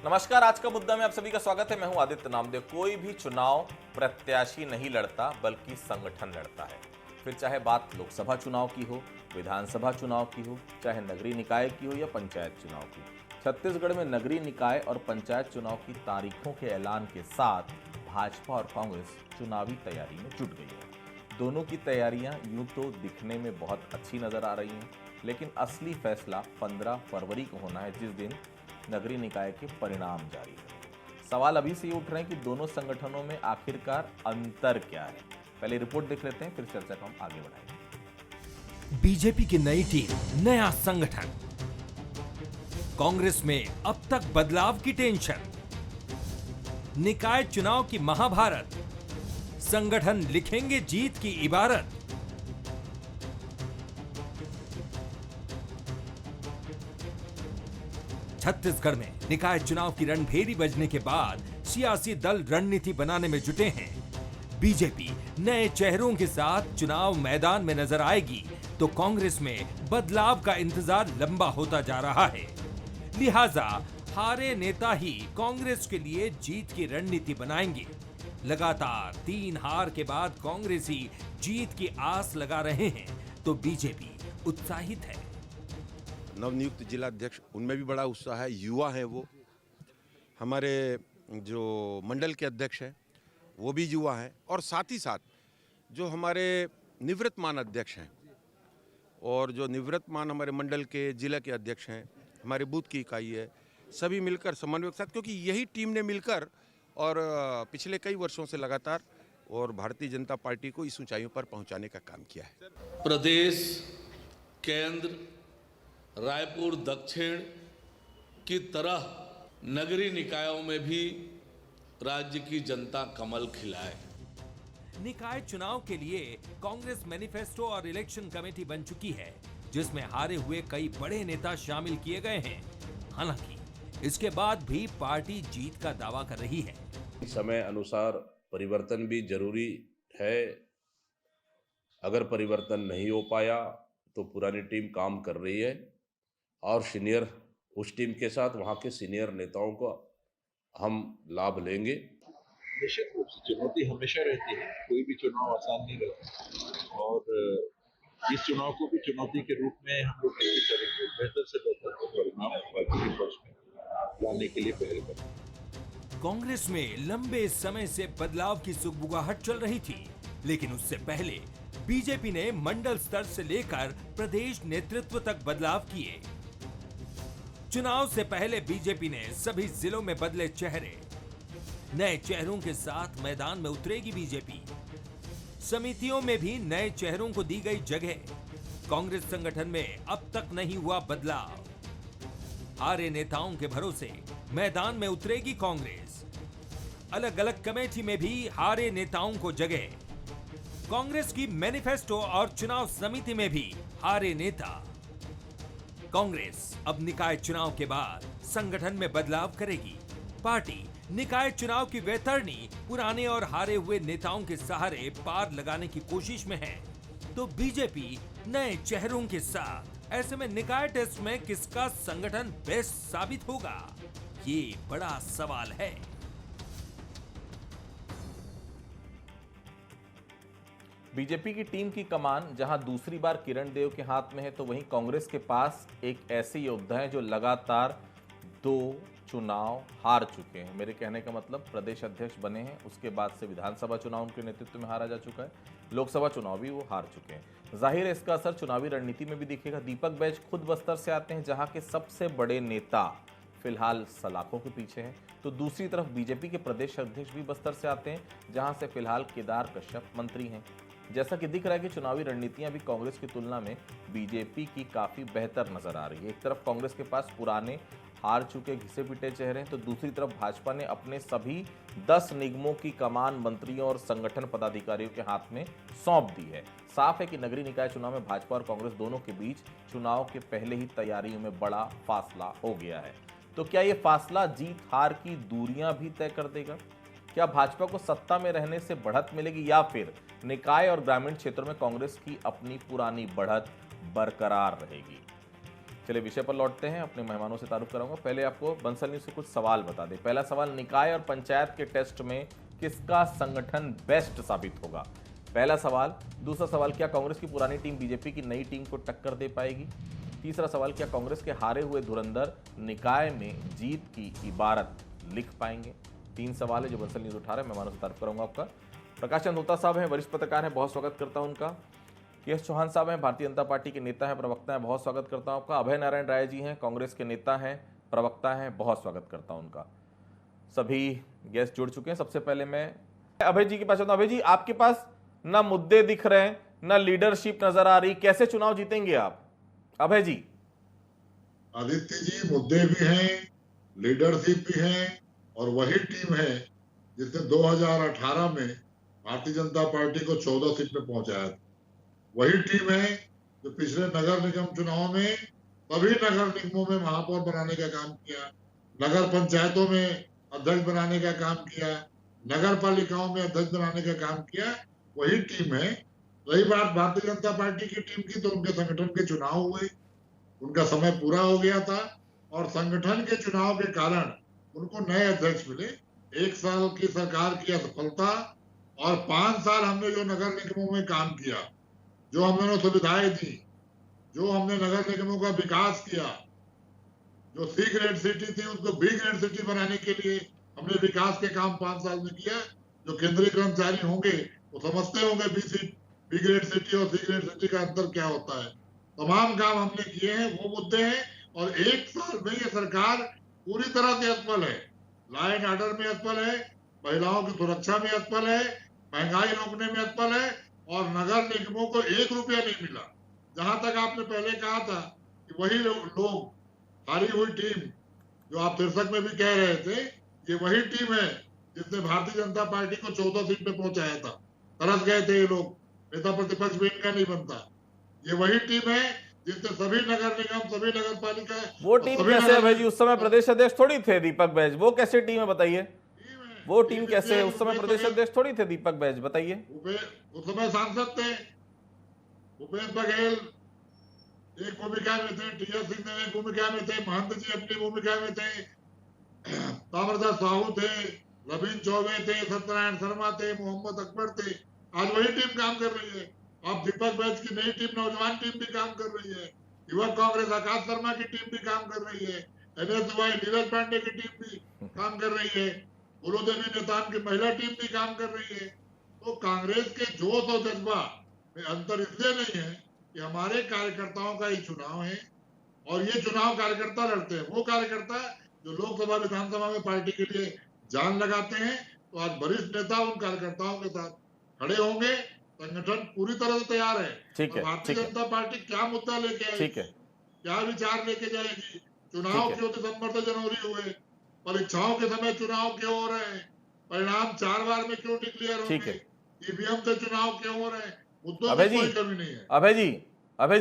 नमस्कार। आज का मुद्दा में आप सभी का स्वागत है। मैं हूं आदित्य नामदेव। कोई भी चुनाव प्रत्याशी नहीं लड़ता बल्कि संगठन लड़ता है। फिर चाहे बात लोकसभा चुनाव की हो, विधानसभा चुनाव की हो, चाहे नगरीय निकाय की हो या पंचायत चुनाव की। छत्तीसगढ़ में नगरीय निकाय और पंचायत चुनाव की तारीखों के ऐलान के साथ भाजपा और कांग्रेस चुनावी तैयारी में जुट गई है। दोनों की तैयारियां यूं तो दिखने में बहुत अच्छी नजर आ रही हैं, लेकिन असली फैसला 15 फरवरी को होना है, जिस दिन नगरीय निकाय के परिणाम जारी है। सवाल अभी से ये उठ रहे हैं कि दोनों संगठनों में आखिरकार अंतर क्या है। पहले रिपोर्ट देख लेते हैं, फिर चर्चा को हम आगे बढ़ाएंगे। बीजेपी की नई टीम, नया संगठन। कांग्रेस में अब तक बदलाव की टेंशन। निकाय चुनाव की महाभारत। संगठन लिखेंगे जीत की इबारत। छत्तीसगढ़ में निकाय चुनाव की रणभेरी बजने के बाद सियासी दल रणनीति बनाने में जुटे हैं। बीजेपी नए चेहरों के साथ चुनाव मैदान में नजर आएगी तो कांग्रेस में बदलाव का इंतजार लंबा होता जा रहा है। लिहाजा हारे नेता ही कांग्रेस के लिए जीत की रणनीति बनाएंगे। लगातार 3 हार के बाद कांग्रेसी जीत की आस लगा रहे हैं तो बीजेपी उत्साहित है। नवनियुक्त जिलाध्यक्ष, उनमें भी बड़ा उत्साह है। युवा हैं वो। हमारे जो मंडल के अध्यक्ष हैं वो भी युवा हैं, और साथ ही साथ जो हमारे निवृत्तमान अध्यक्ष हैं और जो निवृत्तमान हमारे मंडल के जिला के अध्यक्ष हैं, हमारे बूथ की इकाई है, सभी मिलकर समन्वय के साथ, क्योंकि यही टीम ने मिलकर और पिछले कई वर्षों से लगातार और भारतीय जनता पार्टी को इस ऊंचाइयों पर पहुंचाने का काम किया है। प्रदेश, केंद्र, रायपुर दक्षिण की तरह नगरीय निकायों में भी राज्य की जनता कमल खिलाए। निकाय चुनाव के लिए कांग्रेस मैनिफेस्टो और इलेक्शन कमेटी बन चुकी है, जिसमें हारे हुए कई बड़े नेता शामिल किए गए हैं। हालांकि इसके बाद भी पार्टी जीत का दावा कर रही है। समय अनुसार परिवर्तन भी जरूरी है। अगर परिवर्तन नहीं हो पाया तो पुरानी टीम काम कर रही है और सीनियर उस टीम के साथ वहाँ के सीनियर नेताओं को हम लाभ लेंगे। निश्चित रूप से चुनौती हमेशा रहती है, कोई भी चुनाव आसान नहीं रहता, और इस चुनाव को भी चुनौती के रूप में हम लोग कैसे करेंगे, बेहतर से बेहतर परिणाम पार्टी के पक्ष में लाने के लिए पहल करेंगे। कांग्रेस में लंबे समय से बदलाव की सुगबुगाहट चल रही थी, लेकिन उससे पहले बीजेपी ने मंडल स्तर से लेकर प्रदेश नेतृत्व तक बदलाव किए। चुनाव से पहले बीजेपी ने सभी जिलों में बदले चेहरे। नए चेहरों के साथ मैदान में उतरेगी बीजेपी। समितियों में भी नए चेहरों को दी गई जगह। कांग्रेस संगठन में अब तक नहीं हुआ बदलाव। हारे नेताओं के भरोसे मैदान में उतरेगी कांग्रेस। अलग अलग कमेटी में भी हारे नेताओं को जगह। कांग्रेस की मैनिफेस्टो और चुनाव समिति में भी हारे नेता। कांग्रेस अब निकाय चुनाव के बाद संगठन में बदलाव करेगी। पार्टी निकाय चुनाव की वैतरणी पुराने और हारे हुए नेताओं के सहारे पार लगाने की कोशिश में है, तो बीजेपी नए चेहरों के साथ। ऐसे में निकाय टेस्ट में किसका संगठन बेस्ट साबित होगा, ये बड़ा सवाल है। बीजेपी की टीम की कमान जहां दूसरी बार किरण देव के हाथ में है, तो वहीं कांग्रेस के पास एक ऐसे योद्धा हैं जो लगातार 2 चुनाव हार चुके हैं। मेरे कहने का मतलब प्रदेश अध्यक्ष बने हैं, उसके बाद से विधानसभा चुनाव उनके नेतृत्व में हारा जा चुका है, लोकसभा चुनाव भी वो हार चुके हैं। जाहिर है इसका असर चुनावी रणनीति में भी दिखेगा। दीपक बैज खुद बस्तर से आते हैं, जहां के सबसे बड़े नेता फिलहाल सलाखों के पीछे हैं, तो दूसरी तरफ बीजेपी के प्रदेश अध्यक्ष भी बस्तर से आते हैं, जहां से फिलहाल केदार कश्यप मंत्री हैं। जैसा कि दिख रहा है कि चुनावी रणनीतियां भी कांग्रेस की तुलना में बीजेपी की काफी बेहतर नजर आ रही है। एक तरफ कांग्रेस के पास पुराने हार चुके घिसे पिटे चेहरे हैं, तो दूसरी तरफ भाजपा ने अपने सभी 10 निगमों की कमान मंत्रियों और संगठन पदाधिकारियों के हाथ में सौंप दी है। साफ है कि नगरीय निकाय चुनाव में भाजपा और कांग्रेस दोनों के बीच चुनाव के पहले ही तैयारियों में बड़ा फासला हो गया है। तो क्या ये फासला जीत हार की दूरियां भी तय कर देगा? क्या भाजपा को सत्ता में रहने से बढ़त मिलेगी, या फिर निकाय और ग्रामीण क्षेत्रों में कांग्रेस की अपनी पुरानी बढ़त बरकरार रहेगी? चलिए विषय पर लौटते हैं, अपने मेहमानों से तारुफ कराऊंगा। पहले आपको बंसल न्यूज से कुछ सवाल बता दें। पहला सवाल, निकाय और पंचायत के टेस्ट में किसका संगठन बेस्ट साबित होगा? पहला सवाल। दूसरा सवाल, क्या कांग्रेस की पुरानी टीम बीजेपी की नई टीम को टक्कर दे पाएगी? तीसरा सवाल, क्या कांग्रेस के हारे हुए धुरंधर निकाय में जीत की इबारत लिख पाएंगे? 3 सवाल है जो बंसल न्यूज उठा रहा है। मेहमानों से तारुफ करूंगा आपका। प्रकाश चंद होता साहब हैं, वरिष्ठ पत्रकार हैं, बहुत स्वागत करता हूं उनका। के.एस. चौहान साहब हैं, भारतीय जनता पार्टी के नेता हैं, प्रवक्ता हैं, बहुत स्वागत करता हूं आपका। अभय नारायण राय जी हैं, कांग्रेस के नेता हैं, प्रवक्ता हैं, बहुत स्वागत करता हूं उनका। सभी गेस्ट जुड़ चुके हैं। सबसे पहले मैं अभय जी के पास आता हूं। अभय जी, आपके पास ना मुद्दे दिख रहे हैं, ना लीडरशिप नजर आ रही, कैसे चुनाव जीतेंगे आप? अभय जी। आदित्य जी, मुद्दे भी हैं, लीडरशिप भी है, और वही टीम है जिसने 2018 में भारतीय जनता पार्टी को 14 सीट पे पहुंचाया था। वही टीम है जो पिछले नगर निगम चुनाव में सभी नगर निगमों में महापौर बनाने का काम किया, नगर पंचायतों में अध्यक्ष बनाने का काम किया, नगर पालिकाओं में अध्यक्ष बनाने का काम किया। वही टीम है। रही बात भारतीय जनता पार्टी की टीम की, तो उनके संगठन के चुनाव हुए, उनका समय पूरा हो गया था, और संगठन के चुनाव के कारण उनको नए अध्यक्ष मिले। 1 साल की सरकार की असफलता और 5 साल हमने जो नगर निगमों में काम किया, जो हमने सुविधाएं दी, जो हमने नगर निगमों का विकास किया, जो सी ग्रेड सिटी थी उसको बी ग्रेड सिटी बनाने के लिए हमने विकास के काम 5 साल में किया। जो केंद्रीय कर्मचारी होंगे वो समझते होंगे बी ग्रेड सिटी और सी ग्रेड सिटी का अंतर क्या होता है। तमाम काम हमने किए हैं, वो मुद्दे हैं। और 1 साल में ये सरकार पूरी तरह से असफल है। लॉ एंड ऑर्डर में असफल है, महिलाओं की सुरक्षा में असफल है, महंगाई रोकने में असफल है, और नगर निगमों को 1 रुपया नहीं मिला। जहां तक आपने पहले कहा था कि वही लोग, हारी हुई टीम, जो आप शीर्षक में भी कह रहे थे, ये वही टीम है जिसने भारतीय जनता पार्टी को 14 सीट पे पहुंचाया था। तरस गए थे ये लोग, नेता प्रतिपक्ष भी इनका नहीं बनता। ये वही टीम है जिसने सभी नगर निगम, सभी नगर पालिका, वो टीम कैसे है भाई जी? उस समय प्रदेश अध्यक्ष थोड़ी थे दीपक बैज, वो कैसे टीम है बताइए? वो टीम कैसे है? उस समय प्रदेश अध्यक्ष थोड़ी थे दीपक बैज, बताइए। उस समय सांसद थे, भूपेश बघेल एक भूमिका में थे, टी.एस. सिंह एक भूमिका में थे, महंत जी अपनी भूमिका में थे, ताम्रध्वज साहू थे, रवीन चौबे थे, सत्यनारायण शर्मा थे, मोहम्मद अकबर थे। आज वही टीम काम कर रही है। अब दीपक बैज की नई टीम, नौजवान टीम भी काम कर रही है। युवक कांग्रेस आकाश शर्मा की टीम भी काम कर रही है। NSY नीरज पांडे की टीम भी काम कर रही है। गुरुदेवी नेतान की महिला टीम भी काम कर रही है। तो कांग्रेस के जोश और जज्बा में अंतर इसलिए नहीं है कि हमारे कार्यकर्ताओं का ये चुनाव है, और ये चुनाव कार्यकर्ता लड़ते हैं। वो कार्यकर्ता जो लोकसभा विधानसभा में पार्टी के लिए जान लगाते हैं, तो आज वरिष्ठ नेता उन कार्यकर्ताओं के साथ खड़े होंगे। संगठन पूरी तरह से तैयार है। ठीक है, भारतीय जनता पार्टी क्या मुद्दा लेके आएगी, ठीक है, क्या विचार लेके जाएगी? चुनाव क्यों दिसंबर से जनवरी हुए? परीक्षाओं के समय चुनाव क्यों हो रहे हैं? परिणाम 4 बार में क्यों डिक्लेयर होंगे? ईवीएम से चुनाव क्यों हो रहे हैं? मुद्दों में कोई कमी नहीं है। अभय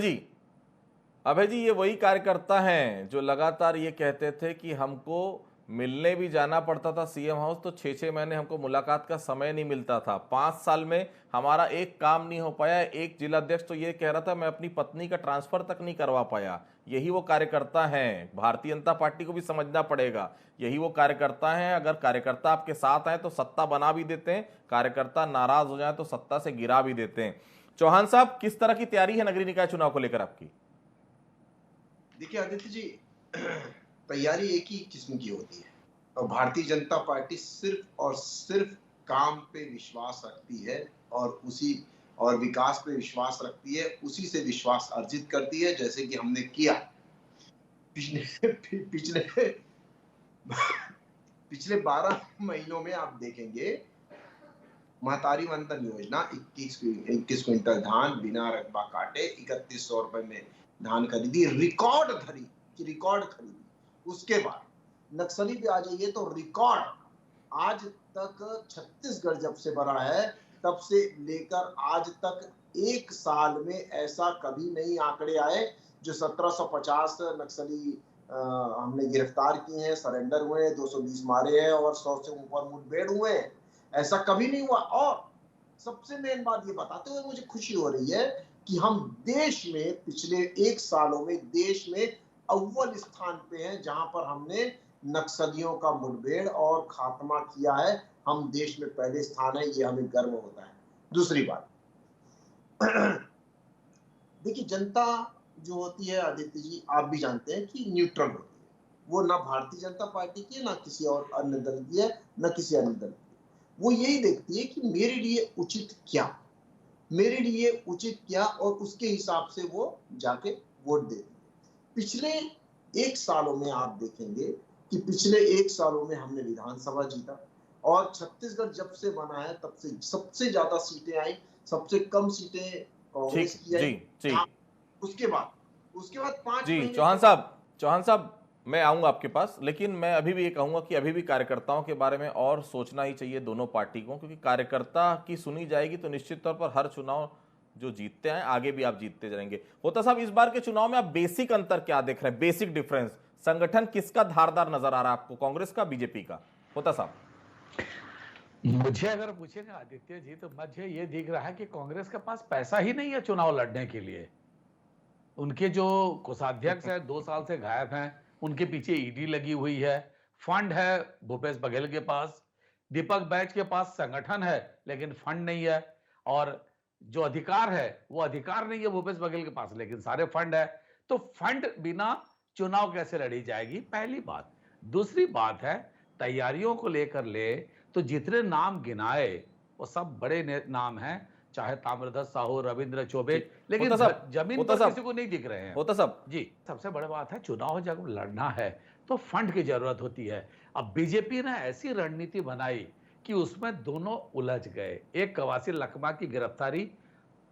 जी, ये वही कार्यकर्ता हैं जो लगातार ये कहते थे कि हमको मिलने भी जाना पड़ता था सीएम हाउस, तो 6-6 महीने हमको मुलाकात का समय नहीं मिलता था। 5 साल में हमारा एक काम नहीं हो पाया। एक जिलाध्यक्ष तो ये कह रहा था मैं अपनी पत्नी का ट्रांसफर तक नहीं करवा पाया। यही वो कार्यकर्ता हैं। भारतीय जनता पार्टी को भी समझना पड़ेगा, यही वो कार्यकर्ता हैं। अगर कार्यकर्ता आपके साथ आए तो सत्ता बना भी देते हैं, कार्यकर्ता नाराज हो जाए तो सत्ता से गिरा भी देते हैं। चौहान साहब, किस तरह की तैयारी है नगरीय निकाय चुनाव को लेकर आपकी? देखिए आदित्य जी, तैयारी एक ही किस्म की होती है, और भारतीय जनता पार्टी सिर्फ और सिर्फ काम पे विश्वास रखती है, और विकास पे विश्वास रखती है, उसी से विश्वास अर्जित करती है, जैसे कि हमने किया पिछले 12 महीनों में। आप देखेंगे महतारी वंदन योजना, 21 क्विंटल धान बिना रकबा काटे 3100 रुपए में धान खरीदी, रिकॉर्ड खरीदी। उसके बाद नक्सली पे आ जाइए तो रिकॉर्ड, आज तक छत्तीसगढ़ जब से बना है तब से लेकर आज तक 1 साल में ऐसा कभी नहीं आंकड़े आए जो 1750 नक्सली हमने गिरफ्तार किए हैं, सरेंडर हुए हैं, 220 मारे हैं और 100 से ऊपर मुठभेड़ हुए हैं। ऐसा कभी नहीं हुआ। और सबसे मेन बात ये बताते हुए मुझे खुशी हो रही है कि हम देश में पिछले 1 सालों में देश में अव्वल स्थान पे हैं जहां पर हमने नक्सलियों का मुठभेड़ और खात्मा किया है। हम देश में पहले स्थान है, ये हमें गर्व होता है। दूसरी बात, देखिए जनता जो होती है आदित्य जी, आप भी जानते हैं कि न्यूट्रल होती है। वो ना भारतीय जनता पार्टी की है, ना किसी और अन्य दल की है, ना किसी अन्य दल की है। वो यही देखती है कि मेरे लिए उचित क्या, मेरे लिए उचित क्या, और उसके हिसाब से वो जाके वोट देती है। पिछले 1 सालों में आप देखेंगे कि पिछले 1 सालों में हमने विधानसभा जीता, और छत्तीसगढ़ जब से बना है तब से सबसे ज्यादा सीटें आई, सबसे कम सीटें कांग्रेस ठीक, की आई। जी जी उसके बाद 5 जी महीने चौहान साहब मैं आऊंगा आपके पास, लेकिन मैं अभी भी ये कहूंगा कि अभी भी कार्यकर्ताओं के बारे में और सोचना ही चाहिए दोनों पार्टी को, क्योंकि कार्यकर्ता की सुनी जाएगी तो निश्चित तौर पर हर चुनाव जो जीतते हैं आगे भी आप जीतते जाएंगे। होता साहब, इस बार के चुनाव में आप बेसिक अंतर क्या देख रहे हैं, बेसिक डिफरेंस, संगठन किसका धारदार नजर आ रहा है आपको, कांग्रेस का, बीजेपी का? होता साहब, मुझे अगर पूछेगा आदित्य जी, तो मुझे ये दिख रहा है कि कांग्रेस के पास पैसा ही नहीं है चुनाव लड़ने के लिए। उनके जो कोषाध्यक्ष है 2 साल से गायब हैं, उनके पीछे ईडी लगी हुई है, फंड है भूपेश बघेल के पास, दीपक बैच के पास संगठन है लेकिन फंड नहीं है, और जो अधिकार है वो अधिकार नहीं है भूपेश बघेल के पास, लेकिन सारे फंड है। तो फंड बिना चुनाव कैसे लड़ी जाएगी, पहली बात। दूसरी बात है, तैयारियों को लेकर ले तो जितने नाम गिनाए वो सब बड़े नाम हैं, चाहे ताम्रध्वज साहू, रविंद्र चौबे, लेकिन जमीन पर किसी को नहीं दिख रहे हैं। होता साहब जी, सबसे बड़ी बात है, चुनाव जब लड़ना है तो फंड की जरूरत होती है। अब बीजेपी ने ऐसी रणनीति बनाई कि उसमें दोनों उलझ गए। एक कवासी लखमा की गिरफ्तारी,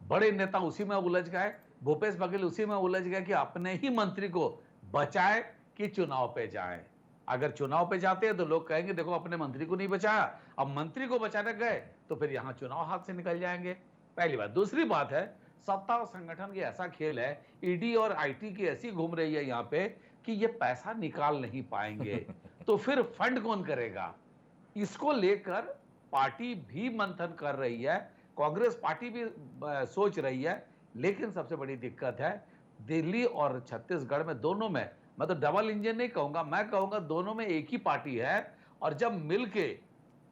बड़े नेता उसी में उलझ गए, भूपेश बघेल उसी में उलझ गए कि अपने ही मंत्री को बचाए कि चुनाव पे जाए। अगर चुनाव पे जाते हैं तो लोग कहेंगे देखो अपने मंत्री को नहीं बचाया, अब मंत्री को बचाने गए तो फिर यहां चुनाव हाथ से निकल जाएंगे, पहली बात। दूसरी बात है, सत्ता और संगठन की ऐसा खेल है, ईडी और आईटी की ऐसी घूम रही है यहां पे कि ये पैसा निकाल नहीं पाएंगे तो फिर फंड कौन करेगा? इसको लेकर पार्टी भी मंथन कर रही है, कांग्रेस पार्टी भी सोच रही है, लेकिन सबसे बड़ी दिक्कत है दिल्ली और छत्तीसगढ़ में, दोनों में, मैं तो डबल इंजन नहीं कहूंगा, मैं कहूंगा दोनों में एक ही पार्टी है, और जब मिलके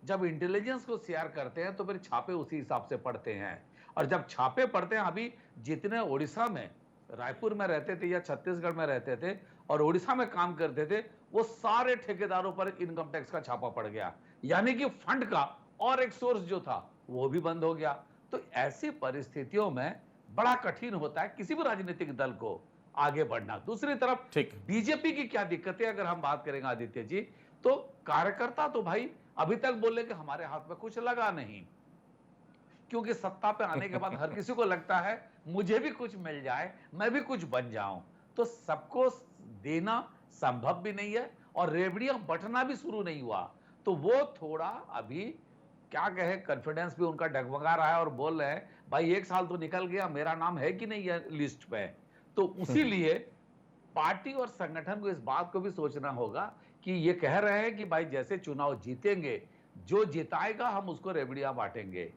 जब इंटेलिजेंस को शेयर करते हैं तो फिर छापे उसी हिसाब से पड़ते हैं, और जब छापे पड़ते हैं, अभी जितने ओडिशा में, रायपुर में रहते थे या छत्तीसगढ़ में रहते थे और ओडिशा में काम करते थे, वो सारे ठेकेदारों पर इनकम टैक्स का छापा पड़ गया, यानी कि फंड का और एक सोर्स जो था वो भी बंद हो गया। तो ऐसी परिस्थितियों में बड़ा कठिन होता है किसी भी राजनीतिक दल को आगे बढ़ना। दूसरी तरफ बीजेपी की क्या दिक्कत है अगर हम बात करेंगे आदित्य जी, तो कार्यकर्ता तो भाई अभी तक बोले कि हमारे हाथ में कुछ लगा नहीं, क्योंकि सत्ता पे आने के बाद हर किसी को लगता है मुझे भी कुछ मिल जाए, मैं भी कुछ बन जाऊं, तो सबको देना संभव भी नहीं है और रेवड़ियां बंटना भी शुरू नहीं हुआ, तो वो थोड़ा अभी क्या कहे, कॉन्फिडेंस भी उनका डगमगा रहा है और बोल रहे हैं भाई 1 साल तो निकल गया, मेरा नाम है कि नहीं है लिस्ट पे। तो उसीलिए पार्टी और संगठन को इस बात को भी सोचना होगा कि ये कह रहे हैं कि भाई जैसे चुनाव जीतेंगे, जो जिताएगा हम उसको रेवड़ियां बांटेंगे,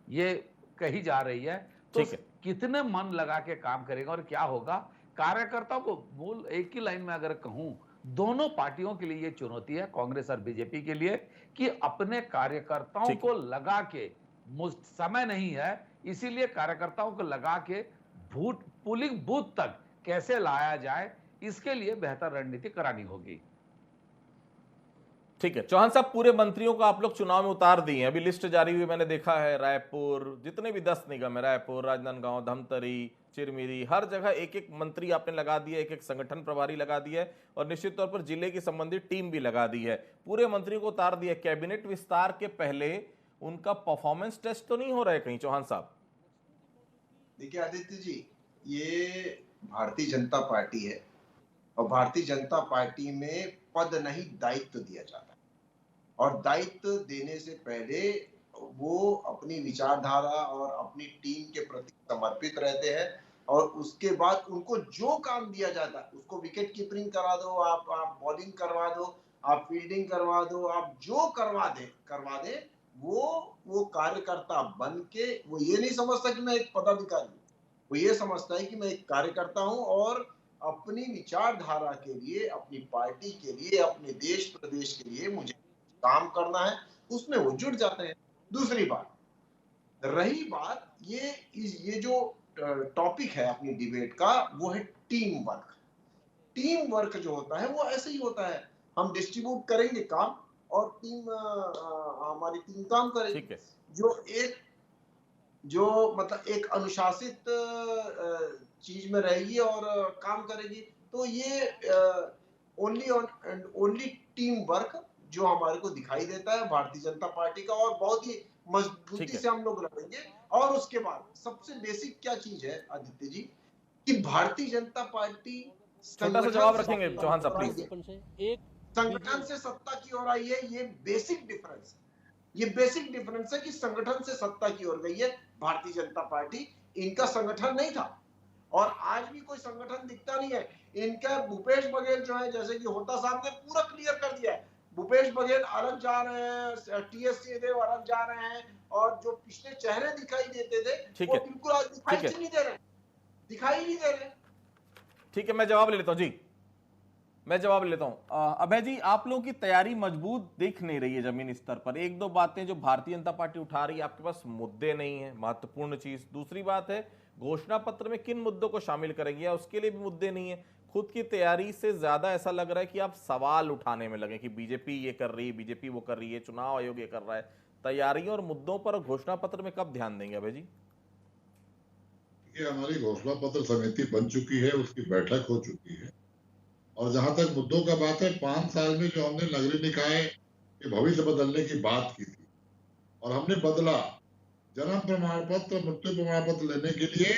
ये कही जा रही है। तो कितने मन लगा के काम करेगा और क्या होगा, कार्यकर्ताओं को मूल एक ही लाइन में अगर कहूं, दोनों पार्टियों के लिए ये चुनौती है, कांग्रेस और बीजेपी के लिए, कि अपने कार्यकर्ताओं को लगा के, समय नहीं है इसीलिए कार्यकर्ताओं को लगा के पोलिंग बूथ तक कैसे लाया जाए, इसके लिए बेहतर रणनीति करानी होगी। ठीक है चौहान साहब, पूरे मंत्रियों को आप लोग चुनाव में उतार दिए हैं, अभी लिस्ट जारी हुई मैंने देखा है, रायपुर, जितने भी 10 निगम है, रायपुर, राजनांदगांव, धमतरी, चिरमिरी, हर जगह एक एक मंत्री आपने लगा दिया, एक एक संगठन प्रभारी लगा दिया है, और निश्चित तौर पर जिले की संबंधित टीम भी लगा दी है, पूरे मंत्रियों को उतार दिया। कैबिनेट विस्तार के पहले उनका परफॉर्मेंस टेस्ट तो नहीं हो रहा है कहीं चौहान साहब? देखिए आदित्य जी, ये भारतीय जनता पार्टी है और भारतीय जनता पार्टी में पद नहीं दायित्व दिया जाता है, और दायित्व देने से पहले वो अपनी विचारधारा और अपनी टीम के प्रति समर्पित रहते हैं, और उसके बाद उनको जो काम दिया जाता है, उसको विकेट कीपिंग करा दो, आप बॉलिंग करवा दो, आप फील्डिंग करवा दो, आप जो करवा दे, वो कार्यकर्ता बन के, वो ये नहीं समझता कि मैं एक पदाधिकारी हूं, वो ये समझता है कि मैं एक कार्यकर्ता हूं और अपनी विचारधारा के लिए, अपनी पार्टी के लिए, अपने देश प्रदेश के लिए मुझे काम करना है, उसमें वो जुट जाते हैं। दूसरी बात, रही बात ये जो टॉपिक है अपनी डिबेट का, वो है टीम वर्क। टीम वर्क जो होता है वो ऐसे ही होता है, हम डिस्ट्रीब्यूट करेंगे काम और हमारी टीम काम करेगी। ठीक है। जो मतलब एक अनुशासित चीज में रहेगी और काम करेगी, तो ये ओनली टीम वर्क जो हमारे को दिखाई देता है भारतीय जनता पार्टी का, और बहुत ही मजबूती से हम लोग लड़ेंगे। और उसके बाद सबसे बेसिक क्या चीज है आदित्य जी, कि भारतीय जनता पार्टी छोटा सा जवाब रखेंगे चौहान साहब प्लीज। संगठन से सत्ता की ओर आई है, ये बेसिक डिफरेंस है। ये बेसिक डिफरेंस है कि संगठन से सत्ता की ओर गई है भारतीय जनता पार्टी। इनका संगठन नहीं था और आज भी कोई संगठन दिखता नहीं है इनका। भूपेश बघेल जो है, जैसे कि होता साहब ने पूरा क्लियर कर दिया है, भूपेश बघेल अलग जा रहे हैं, टीएस सिंहदेव अलग जा रहे हैं, और जो पिछले चेहरे दिखाई देते थे वो बिल्कुल आज दिखाई नहीं दे रहे, दिखाई नहीं दे रहे। ठीक है, मैं जवाब ले लेता हूं जी, मैं जवाब लेता हूं। अभय जी, आप लोगों की तैयारी मजबूत दिख नहीं रही है जमीनी स्तर पर। एक दो बातें जो भारतीय जनता पार्टी उठा रही है, आपके पास मुद्दे नहीं है, महत्वपूर्ण चीज। दूसरी बात है, घोषणा पत्र में किन मुद्दों को शामिल करेंगे, उसके लिए भी मुद्दे नहीं है। खुद की तैयारी से ज्यादा ऐसा लग रहा है कि आप सवाल उठाने में लगे कि बीजेपी ये कर रही है, बीजेपी वो कर रही है, चुनाव आयोग ये कर रहा है। तैयारियों और मुद्दों पर घोषणा पत्र में कब ध्यान देंगे अभय जी? ये हमारी घोषणा पत्र समिति बन चुकी है, उसकी बैठक हो चुकी है। और जहां तक मुद्दों का बात है, 5 साल में जो हमने नगरीय निकाय के भविष्य बदलने की बात की थी और हमने बदला। जन्म प्रमाण पत्र, मृत्यु प्रमाण पत्र लेने के लिए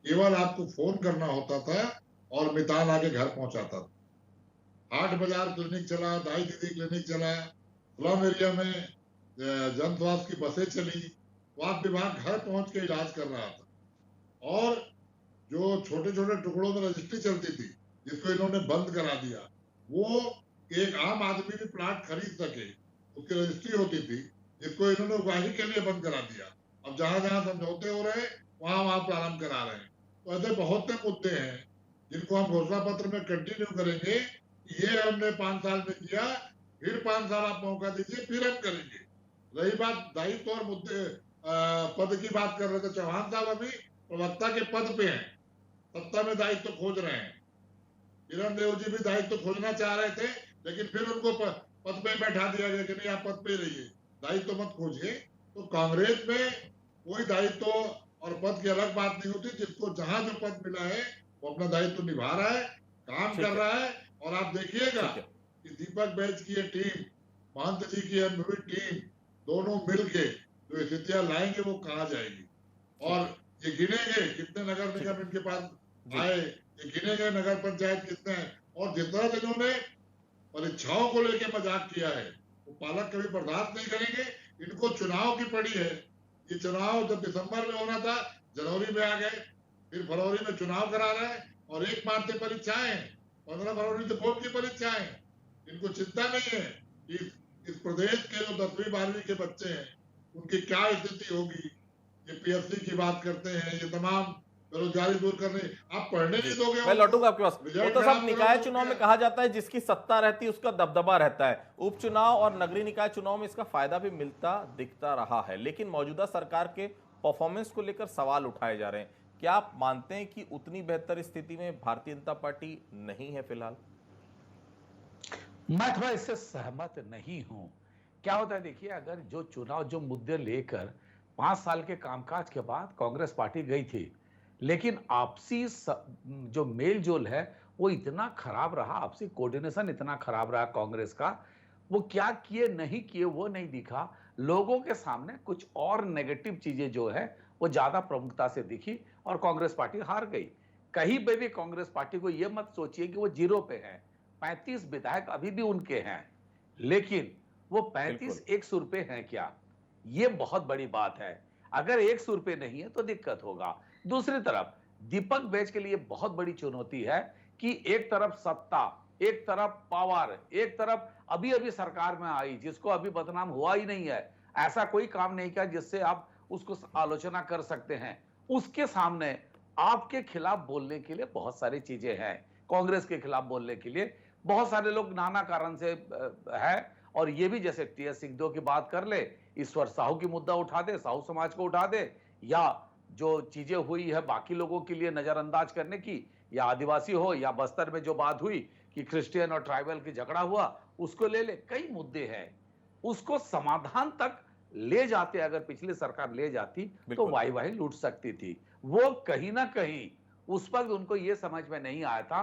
केवल आपको फोन करना होता था और मितान आके घर पहुंचाता था। हाट बाजार क्लिनिक चला, दाई दीदी क्लिनिक चला, स्लम एरिया में जन स्वास्थ्य की बसें चली, स्वास्थ्य विभाग घर पहुंच के इलाज कर रहा था। और जो छोटे छोटे टुकड़ों में रजिस्ट्री चलती थी, जिसको इन्होंने बंद करा दिया, वो एक आम आदमी भी प्लाट खरीद सके उसकी रजिस्ट्री होती थी, जिसको इन्होंने उगाही के लिए बंद करा दिया। अब जहां जहां समझौते हो रहे हैं वहां प्रारंभ करा रहे हैं। तो ऐसे बहुत से मुद्दे हैं जिनको हम घोषणा पत्र में कंटिन्यू करेंगे। ये हमने 5 साल में किया, फिर 5 साल आप मौका दीजिए, फिर हम करेंगे। रही बात दायित्व और मुद्दे पद की बात कर रहे थे चौहान साहब, अभी प्रवक्ता के पद पे हैं, सत्ता में दायित्व खोज रहे हैं। किरण देव जी भी दायित्व खोजना चाह रहे थे, लेकिन फिर उनको पद पे बैठा दिया गया कि नहीं आप पद पे रहिए, दायित्व मत खोजिए। तो कांग्रेस में कोई दायित्व और पद की अलग बात नहीं होती। जिसको जहां जो पद मिला है वो अपना दायित्व निभा रहा है, काम कर रहा है। और आप देखिएगा कि दीपक बैच की ये टीम, महंत जी की अनुभवी टीम, दोनों मिलके जो स्थितियां लाएंगे वो कहाँ जाएगी। और ये गिनेंगे कितने नगर निगम इनके पास आए, ये गिने गए नगर पंचायत कितने हैं। और जितना इन्होंने परीक्षाओं को लेकर मजाक किया है वो पालक कभी बर्दाश्त नहीं करेंगे। इनको चुनाव की पड़ी है। ये चुनाव जब दिसंबर में होना था, जनवरी में आ गए, फिर फरवरी में चुनाव करा रहे हैं और 1 मार्च से परीक्षाएं, 15 फरवरी से बोर्ड की परीक्षाएं। इनको चिंता नहीं है कि इस प्रदेश के जो 10वीं 12वीं के बच्चे हैं उनकी क्या स्थिति होगी। ये पीएससी की बात करते हैं, ये तमाम बेरोजगारी दूर करने, आप पढ़ने नहीं दोगे। मैं लौटूंगा आपके पास। वो तो सब निकाय चुनाव में कहा जाता है जिसकी सत्ता रहती है उसका दबदबा रहता है। उपचुनाव और नगरीय निकाय चुनाव में इसका फायदा भी मिलता दिखता रहा है, लेकिन मौजूदा सरकार के परफॉर्मेंस को लेकर सवाल उठाए जा रहे हैं। क्या आप मानते हैं कि उतनी बेहतर स्थिति में भारतीय जनता पार्टी नहीं है फिलहाल? मैं थोड़ा इससे सहमत नहीं हूं। क्या होता है, देखिए, अगर जो चुनाव जो मुद्दे लेकर 5 साल के कामकाज के बाद कांग्रेस पार्टी गई थी, लेकिन आपसी जो मेल जोल है वो इतना खराब रहा, आपसी कोऑर्डिनेशन इतना खराब रहा कांग्रेस का, वो क्या किए नहीं किए वो नहीं दिखा। लोगों के सामने कुछ और नेगेटिव चीजें जो है वो ज्यादा प्रमुखता से दिखी और कांग्रेस पार्टी हार गई। कहीं पे भी कांग्रेस पार्टी को ये मत सोचिए कि वो जीरो पे है। 35 विधायक अभी भी उनके हैं, लेकिन वो 35 100 रुपए हैं क्या, ये बहुत बड़ी बात है। अगर 100 रुपए नहीं है तो दिक्कत होगा। दूसरी तरफ दीपक बैच के लिए बहुत बड़ी चुनौती है कि एक तरफ सत्ता, एक तरफ पावर, एक तरफ अभी अभी सरकार में आई जिसको अभी बदनाम हुआ ही नहीं है, ऐसा कोई काम नहीं किया जिससे आप उसको आलोचना कर सकते हैं। उसके सामने आपके खिलाफ बोलने के लिए बहुत सारी चीजें हैं। कांग्रेस के खिलाफ बोलने के लिए। बहुत सारे लोग नाना कारण से है, और ये भी जैसे टीएस सिंहदेव की बात कर ले, ईश्वर साहू की मुद्दा उठा दे, साहू समाज को उठा दे, या जो चीजें हुई है बाकी लोगों के लिए नजरअंदाज करने की, या आदिवासी हो, या बस्तर में जो बात हुई कि क्रिश्चियन और ट्राइबल की झगड़ा हुआ, उसको ले ले। कई मुद्दे हैं, उसको समाधान तक ले जाते, अगर पिछली सरकार ले जाती तो वाही लूट सकती थी। वो कहीं ना कहीं उस वक्त उनको ये समझ में नहीं आया था,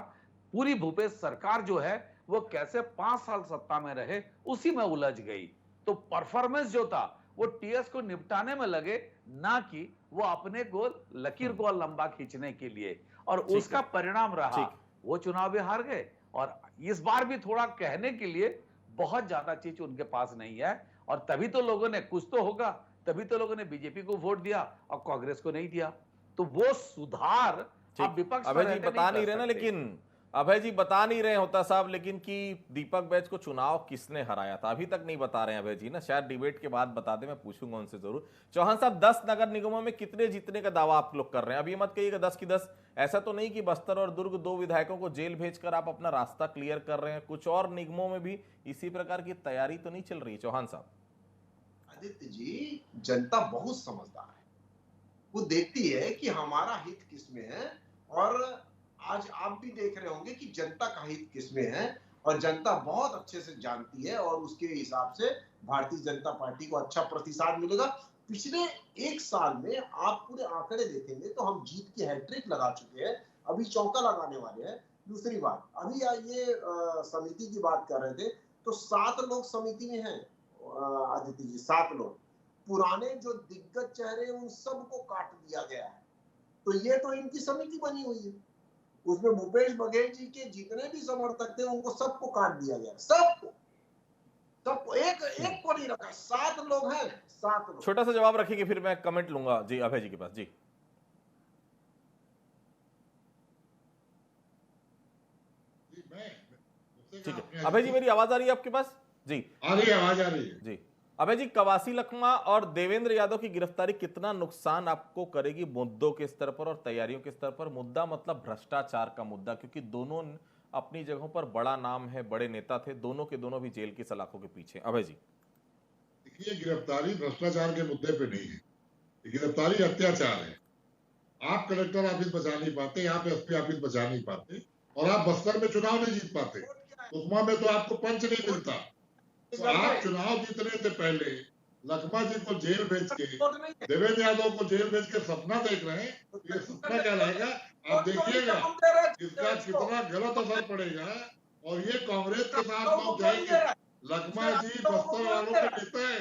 पूरी भूपेश सरकार जो है वो कैसे 5 साल सत्ता में रहे, उसी में उलझ गई। तो परफॉर्मेंस जो था वो टीएस को निपटाने में लगे, ना कि वो अपने गोल लकीर को लंबा खींचने के लिए, और उसका परिणाम रहा वो चुनाव भी हार गए। और इस बार भी थोड़ा कहने के लिए बहुत ज्यादा चीज उनके पास नहीं है, और तभी तो लोगों ने, कुछ तो होगा, तभी तो लोगों ने बीजेपी को वोट दिया और कांग्रेस को नहीं दिया। तो वो सुधार अब विपक्ष अभय जी बता नहीं रहे ना, लेकिन अभय जी बता नहीं रहे होता साहब, लेकिन कि दीपक बैज को चुनाव किसने हराया था अभी तक नहीं बता रहे हैं अभय जी ना। शायद डिबेट के बाद बता दें, मैं पूछूंगा उनसे जरूर। चौहान साहब, 10 नगर निगमों में कितने जीतने का दावा आप लोग कर रहे हैं? अब ये मत कहिएगा 10 की 10। ऐसा तो नहीं कि बस्तर और दुर्ग 2 विधायकों को जेल भेजकर आप अपना रास्ता क्लियर कर रहे हैं? कुछ और निगमों में भी इसी प्रकार की तैयारी तो नहीं चल रही? चौहान साहब। आदित्य जी, जनता बहुत समझदार है, वो देखती है कि हमारा हित किसमें है, और आज आप भी देख रहे होंगे कि जनता का हित किसमें है, और जनता बहुत अच्छे से जानती है, और उसके हिसाब से भारतीय जनता पार्टी को अच्छा प्रतिसाद मिलेगा। पिछले 1 साल में आप पूरे आंकड़े देखेंगे तो हम जीत की हैट्रिक लगा चुके हैं, अभी चौका लगाने वाले हैं। दूसरी बात, अभी ये समिति की बात कर रहे थे, तो 7 लोग समिति में हैं आदित्य जी, 7 लोग। पुराने जो दिग्गज चेहरे उन सबको काट दिया गया है, तो ये तो इनकी समिति बनी हुई है, उसमें भूपेश बघेल जी के जितने भी समर्थक थे उनको सबको काट दिया गया, सबको एक को नहीं रखा। 7 लोग हैं, 7 लोग। छोटा सा जवाब रखिए, फिर मैं कमेंट लूंगा जी अभय जी के पास। जी ठीक है अभय जी, मेरी आवाज आ रही है आपके पास? जी आ रही है, आवाज आ रही है जी। अभय जी, कवासी लखमा और देवेंद्र यादव की गिरफ्तारी कितना नुकसान आपको करेगी मुद्दों के स्तर पर और तैयारियों के स्तर पर? मुद्दा मतलब भ्रष्टाचार का मुद्दा, क्योंकि दोनों अपनी जगहों पर बड़ा नाम है, बड़े नेता थे, दोनों के दोनों भी जेल की सलाखों के पीछे। अभय जी, देखिए, गिरफ्तारी भ्रष्टाचार के मुद्दे पे नहीं है, गिरफ्तारी अत्याचार है। आप कलेक्टर ऑफिस बचा नहीं पाते, यहाँ पे एसपी ऑफिस बचा नहीं पाते, और आप बस्तर में चुनाव नहीं जीत पाते, सुकमा में तो आपको पंच नहीं मिलता। तो आप चुनाव जीतने से पहले लखमा जी को जेल भेज के, देवेंद्र यादव को जेल भेज के सपना देख रहे हैं। ये सपना क्या रहेगा आप देखिएगा, इसका कितना गलत असर पड़ेगा, और ये कांग्रेस के साथ पहुंच जाएंगे। लखमा जी बस्तर वालों के नेता है,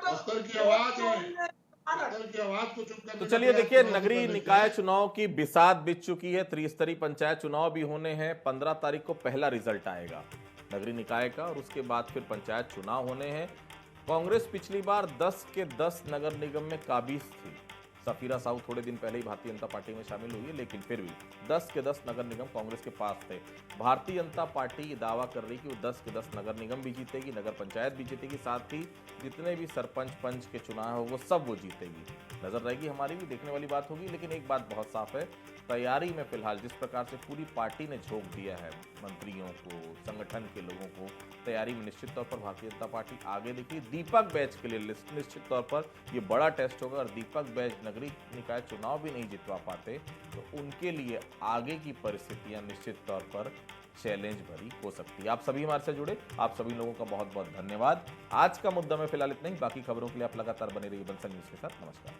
बस्तर की आवाज है, बस्तर की आवाज को चुप करने। तो चलिए देखिए, नगरीय निकाय चुनाव की बिसात बीत चुकी है, त्रिस्तरीय पंचायत चुनाव भी होने हैं। 15 तारीख को पहला रिजल्ट आएगा नगरीय निकाय का, और उसके बाद फिर पंचायत चुनाव होने हैं। कांग्रेस पिछली बार 10 के 10 नगर निगम में काबिज थी। सफीरा साहू थोड़े दिन पहले ही भारतीय जनता पार्टी में शामिल हुई है, लेकिन फिर भी 10 के 10 नगर निगम कांग्रेस के पास थे। भारतीय जनता पार्टी ये दावा कर रही कि वो 10 के 10 नगर निगम भी जीतेगी, नगर पंचायत भी जीतेगी, साथ ही जितने भी सरपंच पंच के चुनाव है वो सब वो जीतेगी। नजर रहेगी हमारी भी, देखने वाली बात होगी। लेकिन एक बात बहुत साफ है, तैयारी में फिलहाल जिस प्रकार से पूरी पार्टी ने झोंक दिया है मंत्रियों को, संगठन के लोगों को, तैयारी में निश्चित तौर पर भारतीय जनता पार्टी आगे दिखी। दीपक बैज के लिए निश्चित तौर पर ये बड़ा टेस्ट होगा, और दीपक बैज नगरीय निकाय चुनाव भी नहीं जितवा पाते तो उनके लिए आगे की परिस्थितियां निश्चित तौर पर चैलेंज भरी हो सकती है। आप सभी हमारे से जुड़े, आप सभी लोगों का बहुत बहुत धन्यवाद। आज का मुद्दा में फिलहाल इतना ही, बाकी खबरों के लिए आप लगातार बने रहिए बंसल न्यूज के साथ। नमस्कार।